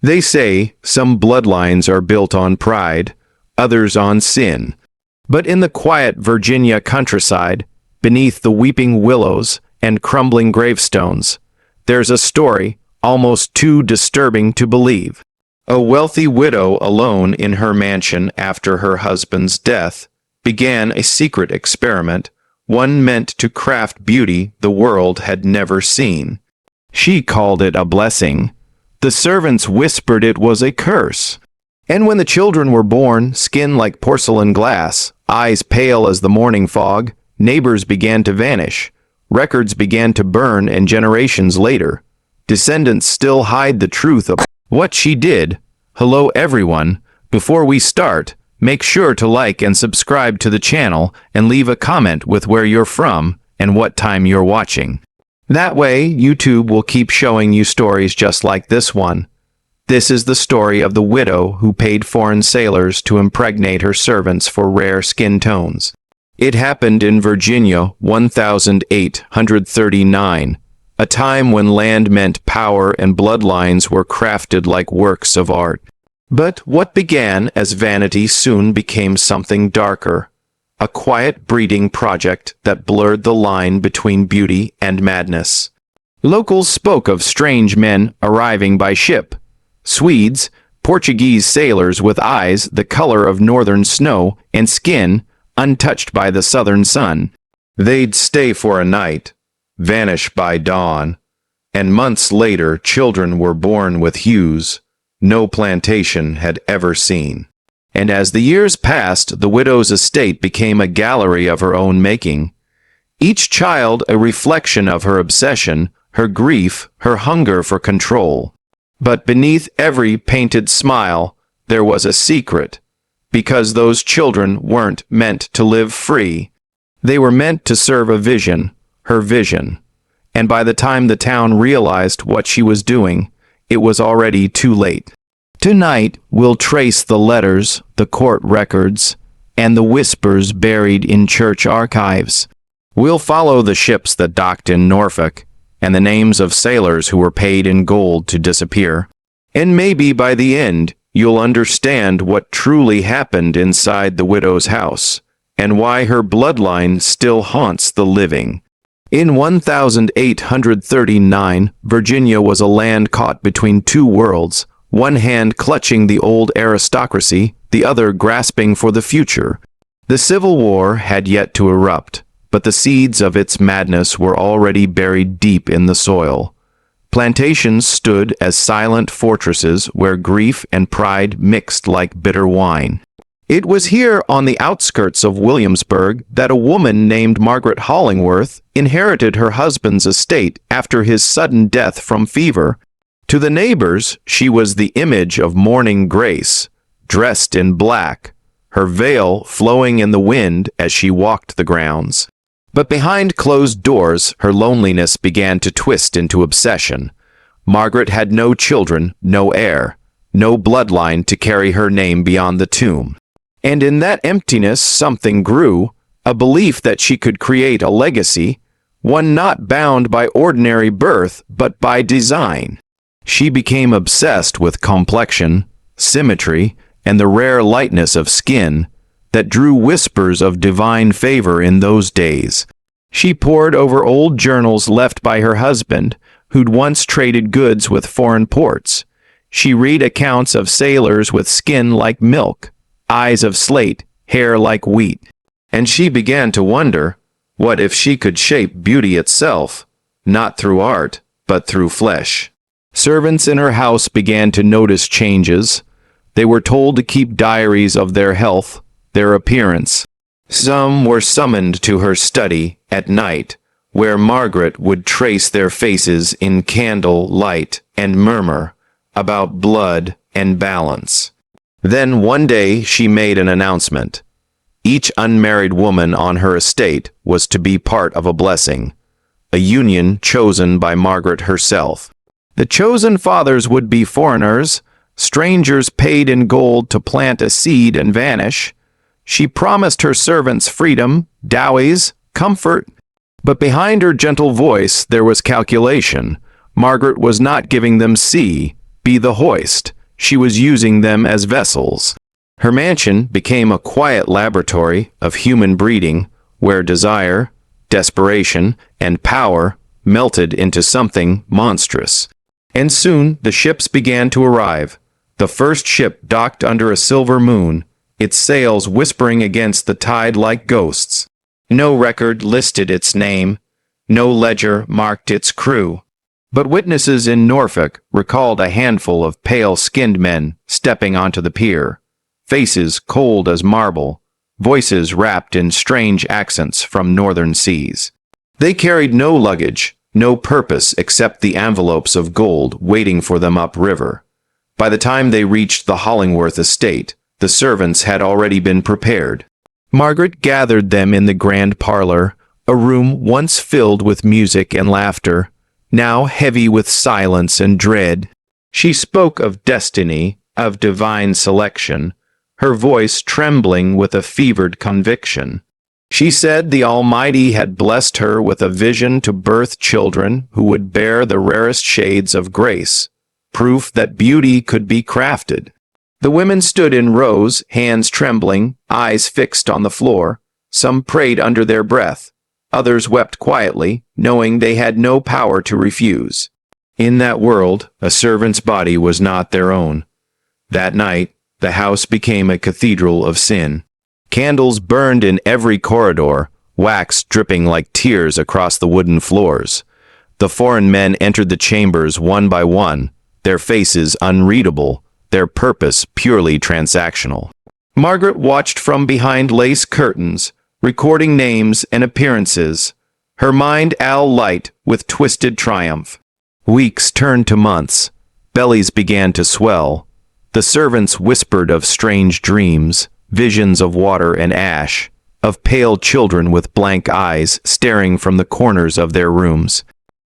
They say some bloodlines are built on pride, others on sin. But in the quiet Virginia countryside, beneath the weeping willows and crumbling gravestones, there's a story almost too disturbing to believe. A wealthy widow alone in her mansion after her husband's death began a secret experiment, one meant to craft beauty the world had never seen. She called it a blessing. The servants whispered it was a curse. And when the children were born, skin like porcelain glass, eyes pale as the morning fog, neighbors began to vanish, records began to burn, and generations later, descendants still hide the truth of what she did. Hello everyone. Before we start, make sure to like and subscribe to the channel and leave a comment with where you're from and what time you're watching. That way, YouTube will keep showing you stories just like this one. This is the story of the widow who paid foreign sailors to impregnate her servants for rare skin tones. It happened in Virginia, 1839, a time when land meant power and bloodlines were crafted like works of art. But what began as vanity soon became something darker, a quiet breeding project that blurred the line between beauty and madness. Locals spoke of strange men arriving by ship, Swedes, Portuguese sailors with eyes the color of northern snow and skin untouched by the southern sun. They'd stay for a night, vanish by dawn, and months later children were born with hues no plantation had ever seen. And as the years passed, the widow's estate became a gallery of her own making. Each child a reflection of her obsession, her grief, her hunger for control. But beneath every painted smile, there was a secret, because those children weren't meant to live free. They were meant to serve a vision, her vision. And by the time the town realized what she was doing, it was already too late. Tonight, we'll trace the letters, the court records, and the whispers buried in church archives. We'll follow the ships that docked in Norfolk, and the names of sailors who were paid in gold to disappear. And maybe by the end, you'll understand what truly happened inside the widow's house, and why her bloodline still haunts the living. In 1839, Virginia was a land caught between two worlds, one hand clutching the old aristocracy, the other grasping for the future. The Civil War had yet to erupt, but the seeds of its madness were already buried deep in the soil. Plantations stood as silent fortresses where grief and pride mixed like bitter wine. It was here on the outskirts of Williamsburg that a woman named Margaret Hollingworth inherited her husband's estate after his sudden death from fever. To the neighbors, she was the image of mourning grace, dressed in black, her veil flowing in the wind as she walked the grounds. But behind closed doors, her loneliness began to twist into obsession. Margaret had no children, no heir, no bloodline to carry her name beyond the tomb. And in that emptiness something grew, a belief that she could create a legacy, one not bound by ordinary birth but by design. She became obsessed with complexion, symmetry, and the rare lightness of skin that drew whispers of divine favor in those days. She pored over old journals left by her husband, who'd once traded goods with foreign ports. She read accounts of sailors with skin like milk, eyes of slate, hair like wheat. And she began to wonder, what if she could shape beauty itself, not through art, but through flesh? Servants in her house began to notice changes. They were told to keep diaries of their health, their appearance. Some were summoned to her study at night, where Margaret would trace their faces in candle light and murmur about blood and balance. Then one day she made an announcement. Each unmarried woman on her estate was to be part of a blessing, a union chosen by Margaret herself. The chosen fathers would be foreigners, strangers paid in gold to plant a seed and vanish. She promised her servants freedom, dowies, comfort. But behind her gentle voice there was calculation. Margaret was not giving them sea, be the hoist. she was using them as vessels. Her mansion became a quiet laboratory of human breeding, where desire, desperation, and power melted into something monstrous. And soon the ships began to arrive. The first ship docked under a silver moon, its sails whispering against the tide like ghosts. No record listed its name, no ledger marked its crew. But witnesses in Norfolk recalled a handful of pale-skinned men stepping onto the pier, faces cold as marble, voices wrapped in strange accents from northern seas. They carried no luggage, no purpose except the envelopes of gold waiting for them upriver. By the time they reached the Hollingworth estate, the servants had already been prepared. Margaret gathered them in the grand parlor, a room once filled with music and laughter, now heavy with silence and dread. She spoke of destiny, of divine selection, her voice trembling with a fevered conviction. She said the Almighty had blessed her with a vision to birth children who would bear the rarest shades of grace, proof that beauty could be crafted. The women stood in rows, hands trembling, eyes fixed on the floor. Some prayed under their breath. Others wept quietly, knowing they had no power to refuse. In that world, a servant's body was not their own. That night, the house became a cathedral of sin. Candles burned in every corridor, wax dripping like tears across the wooden floors. The foreign men entered the chambers one by one, their faces unreadable, their purpose purely transactional. Margaret watched from behind lace curtains, recording names and appearances, her mind light with twisted triumph. Weeks turned to months. Bellies began to swell. The servants whispered of strange dreams, visions of water and ash, of pale children with blank eyes staring from the corners of their rooms.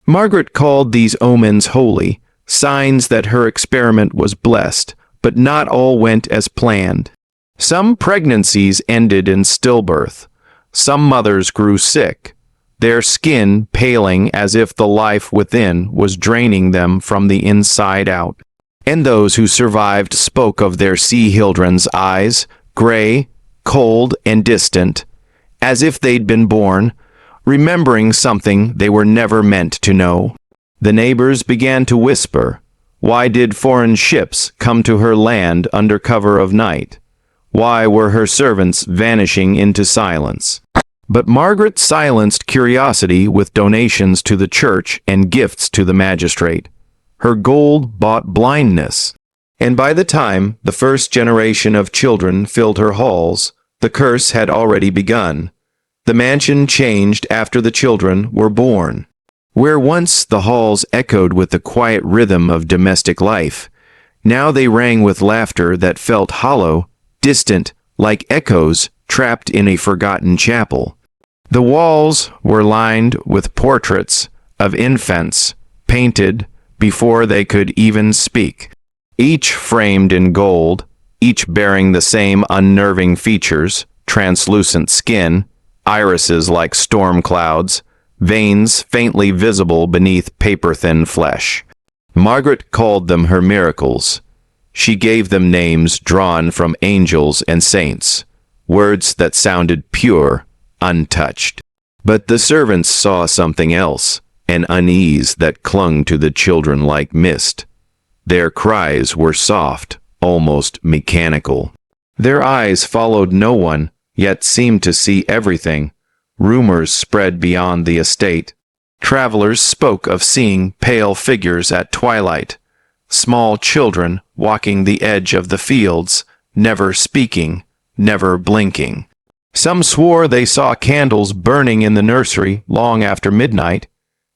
Margaret called these omens holy, signs that her experiment was blessed, but not all went as planned. Some pregnancies ended in stillbirth. Some mothers grew sick, their skin paling as if the life within was draining them from the inside out. And those who survived spoke of their sea children's eyes, gray, cold, and distant, as if they'd been born, remembering something they were never meant to know. The neighbors began to whisper, why did foreign ships come to her land under cover of night? Why were her servants vanishing into silence? But Margaret silenced curiosity with donations to the church and gifts to the magistrate. Her gold bought blindness. And by the time the first generation of children filled her halls, the curse had already begun. The mansion changed after the children were born. Where once the halls echoed with the quiet rhythm of domestic life, now they rang with laughter that felt hollow, distant, like echoes trapped in a forgotten chapel. The walls were lined with portraits of infants, painted before they could even speak. Each framed in gold, each bearing the same unnerving features, translucent skin, irises like storm clouds, veins faintly visible beneath paper-thin flesh. Margaret called them her miracles. She gave them names drawn from angels and saints, words that sounded pure, untouched. But the servants saw something else, an unease that clung to the children like mist. Their cries were soft, almost mechanical. Their eyes followed no one, yet seemed to see everything. Rumors spread beyond the estate. Travelers spoke of seeing pale figures at twilight, small children walking the edge of the fields, never speaking, never blinking. Some swore they saw candles burning in the nursery long after midnight,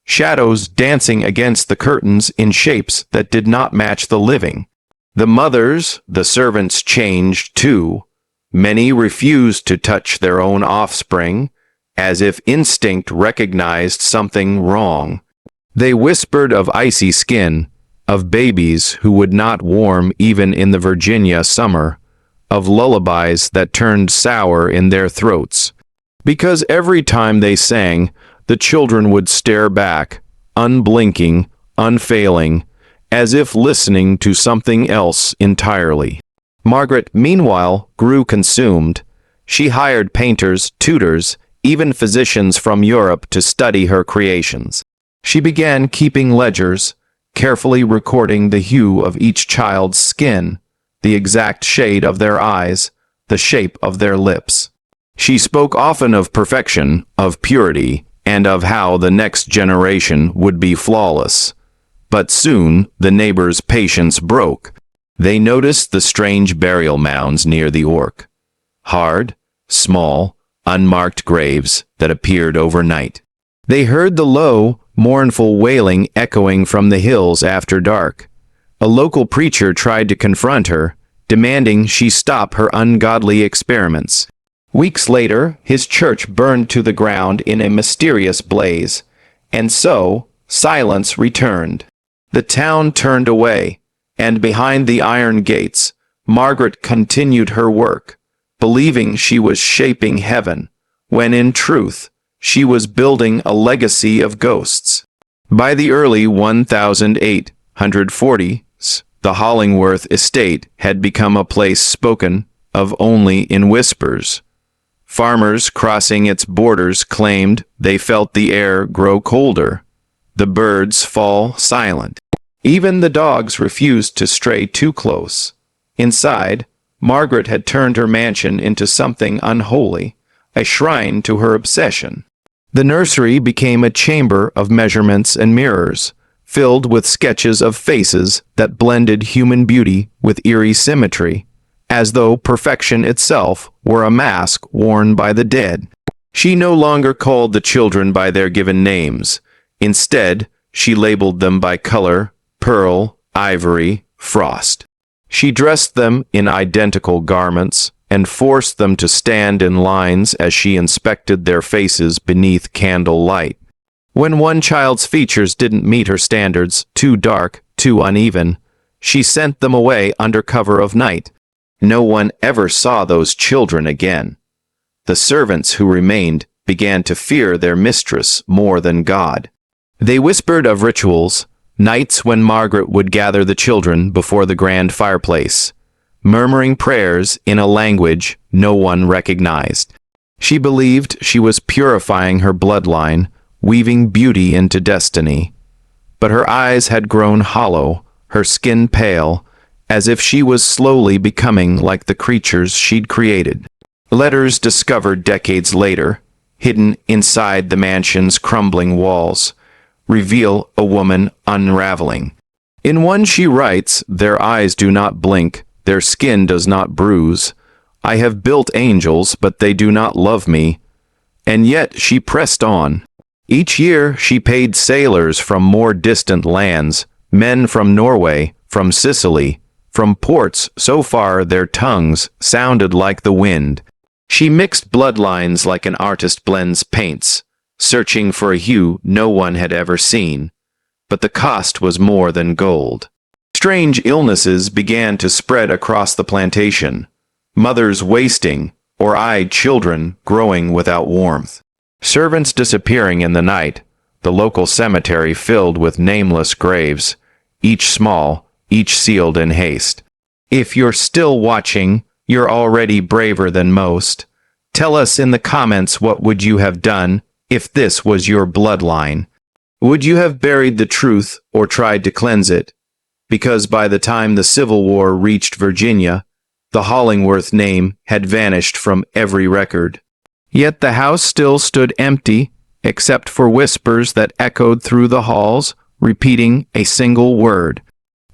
shadows dancing against the curtains in shapes that did not match the living. The mothers, the servants changed too. Many refused to touch their own offspring, as if instinct recognized something wrong. They whispered of icy skin, of babies who would not warm even in the Virginia summer, of lullabies that turned sour in their throats. Because every time they sang, the children would stare back, unblinking, unfailing, as if listening to something else entirely. Margaret, meanwhile, grew consumed. She hired painters, tutors, even physicians from Europe to study her creations. She began keeping ledgers, carefully recording the hue of each child's skin, the exact shade of their eyes, the shape of their lips. She spoke often of perfection, of purity, and of how the next generation would be flawless. But soon the neighbors' patience broke. They noticed the strange burial mounds near the Ork. Hard, small, unmarked graves that appeared overnight. They heard the low, mournful wailing echoing from the hills after dark. A local preacher tried to confront her, demanding she stop her ungodly experiments. Weeks later, his church burned to the ground in a mysterious blaze, and so silence returned. The town turned away, and behind the iron gates, Margaret continued her work, believing she was shaping heaven, when in truth, she was building a legacy of ghosts. By the early 1840s, the Hollingworth estate had become a place spoken of only in whispers. Farmers crossing its borders claimed they felt the air grow colder, the birds fall silent. Even the dogs refused to stray too close. Inside, Margaret had turned her mansion into something unholy, a shrine to her obsession. The nursery became a chamber of measurements and mirrors, filled with sketches of faces that blended human beauty with eerie symmetry, as though perfection itself were a mask worn by the dead. She no longer called the children by their given names. Instead, she labeled them by color: pearl, ivory, frost. She dressed them in identical garments and forced them to stand in lines as she inspected their faces beneath candle light. When one child's features didn't meet her standards, too dark, too uneven, she sent them away under cover of night. No one ever saw those children again. The servants who remained began to fear their mistress more than God. They whispered of rituals, nights when Margaret would gather the children before the grand fireplace, murmuring prayers in a language no one recognized. She believed she was purifying her bloodline, weaving beauty into destiny. But her eyes had grown hollow, her skin pale, as if she was slowly becoming like the creatures she'd created. Letters discovered decades later, hidden inside the mansion's crumbling walls, reveal a woman unraveling. In one she writes, "Their eyes do not blink, their skin does not bruise. I have built angels, but they do not love me." And yet she pressed on. Each year she paid sailors from more distant lands, men from Norway, from Sicily, from ports so far their tongues sounded like the wind. She mixed bloodlines like an artist blends paints, searching for a hue no one had ever seen. But the cost was more than gold. Strange illnesses began to spread across the plantation, mothers wasting, or eyed children growing without warmth. Servants disappearing in the night, the local cemetery filled with nameless graves, each small, each sealed in haste. If you're still watching, you're already braver than most. Tell us in the comments what would you have done if this was your bloodline. Would you have buried the truth or tried to cleanse it? Because by the time the Civil War reached Virginia, the Hollingworth name had vanished from every record. Yet the house still stood empty, except for whispers that echoed through the halls, repeating a single word.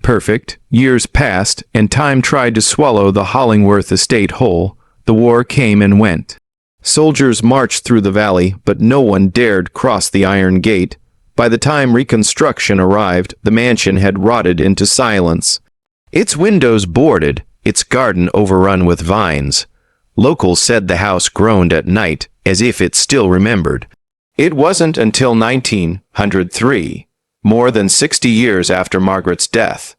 Perfect. Years passed, and time tried to swallow the Hollingworth estate whole. The war came and went. Soldiers marched through the valley, but no one dared cross the iron gate. By the time Reconstruction arrived, the mansion had rotted into silence. Its windows boarded, its garden overrun with vines. Locals said the house groaned at night, as if it still remembered. It wasn't until 1903, more than 60 years after Margaret's death,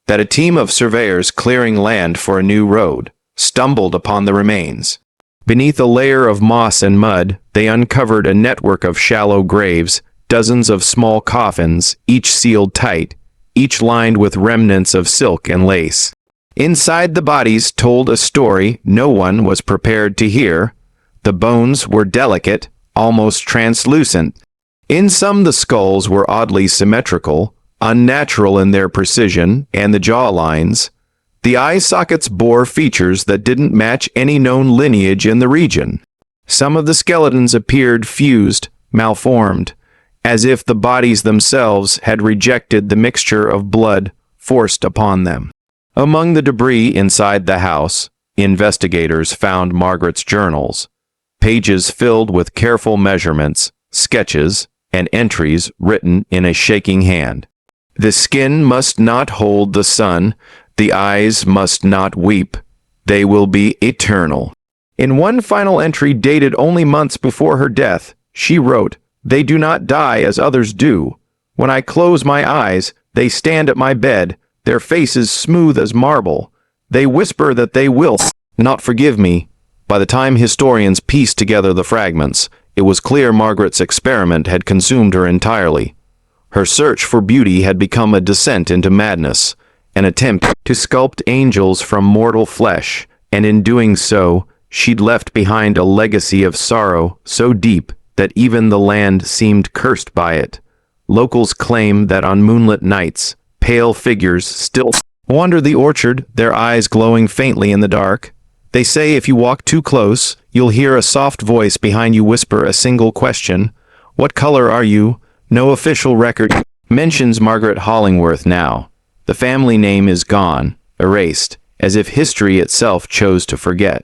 that a team of surveyors clearing land for a new road stumbled upon the remains. Beneath a layer of moss and mud, they uncovered a network of shallow graves, dozens of small coffins, each sealed tight, each lined with remnants of silk and lace. Inside the bodies told a story no one was prepared to hear. The bones were delicate, almost translucent. In some the skulls were oddly symmetrical, unnatural in their precision and the jaw lines. The eye sockets bore features that didn't match any known lineage in the region. Some of the skeletons appeared fused, malformed, as if the bodies themselves had rejected the mixture of blood forced upon them. Among the debris inside the house, investigators found Margaret's journals, pages filled with careful measurements, sketches, and entries written in a shaking hand. The skin must not hold the sun, the eyes must not weep, they will be eternal. In one final entry dated only months before her death, she wrote, "They do not die as others do. When I close my eyes, they stand at my bed, their faces smooth as marble. They whisper that they will not forgive me." By the time historians pieced together the fragments, it was clear Margaret's experiment had consumed her entirely. Her search for beauty had become a descent into madness, an attempt to sculpt angels from mortal flesh, and in doing so, she'd left behind a legacy of sorrow so deep that even the land seemed cursed by it. Locals claim that on moonlit nights, pale figures still wander the orchard, their eyes glowing faintly in the dark. They say if you walk too close, you'll hear a soft voice behind you whisper a single question. "What color are you?" No official record mentions Margaret Hollingworth now. The family name is gone, erased, as if history itself chose to forget.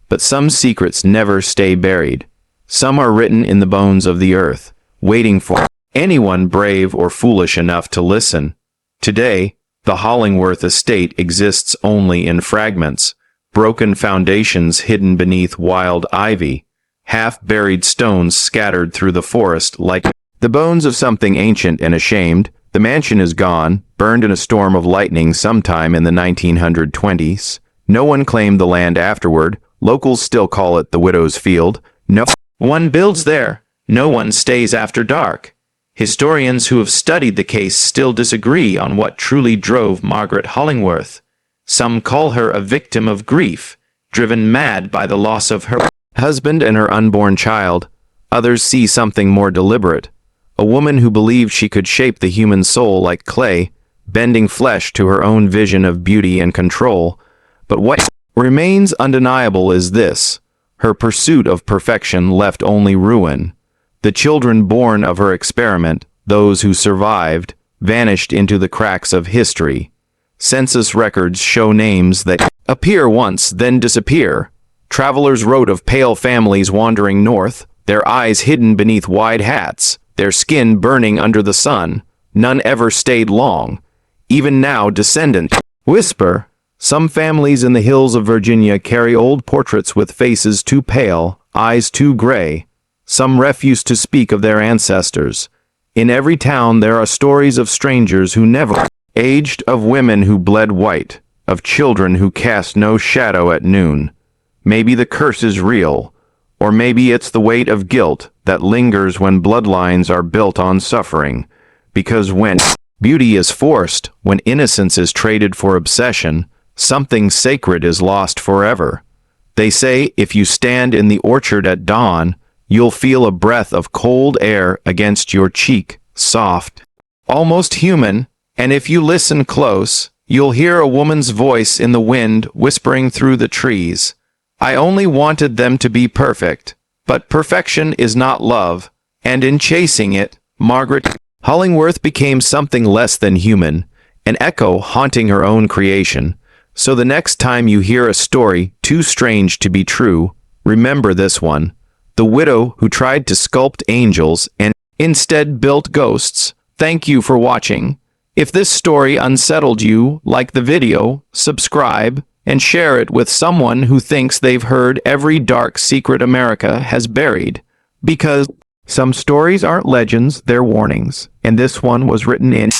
But some secrets never stay buried. Some are written in the bones of the earth, waiting for anyone brave or foolish enough to listen. Today, the Hollingworth estate exists only in fragments, broken foundations hidden beneath wild ivy, half-buried stones scattered through the forest like the bones of something ancient and ashamed. The mansion is gone, burned in a storm of lightning sometime in the 1920s. No one claimed the land afterward. Locals still call it the Widow's Field. No one builds there. No one stays after dark. Historians who have studied the case still disagree on what truly drove Margaret Hollingworth. Some call her a victim of grief, driven mad by the loss of her husband and her unborn child. Others see something more deliberate. A woman who believed she could shape the human soul like clay, bending flesh to her own vision of beauty and control. But what remains undeniable is this: her pursuit of perfection left only ruin. The children born of her experiment, those who survived, vanished into the cracks of history. Census records show names that appear once, then disappear. Travelers wrote of pale families wandering north, their eyes hidden beneath wide hats, their skin burning under the sun. None ever stayed long. Even now, descendants whisper. Some families in the hills of Virginia carry old portraits with faces too pale, eyes too gray. Some refuse to speak of their ancestors. In every town there are stories of strangers who never aged, of women who bled white, of children who cast no shadow at noon. Maybe the curse is real, or maybe it's the weight of guilt that lingers when bloodlines are built on suffering. Because when beauty is forced, when innocence is traded for obsession, something sacred is lost forever. They say if you stand in the orchard at dawn, you'll feel a breath of cold air against your cheek, soft, almost human, and if you listen close, you'll hear a woman's voice in the wind whispering through the trees. I only wanted them to be perfect, but perfection is not love, and in chasing it, Margaret Hollingworth became something less than human, an echo haunting her own creation. So the next time you hear a story too strange to be true, remember this one: the widow who tried to sculpt angels and instead built ghosts. Thank you for watching. If this story unsettled you, like the video, subscribe, and share it with someone who thinks they've heard every dark secret America has buried. Because some stories aren't legends, they're warnings, and this one was written in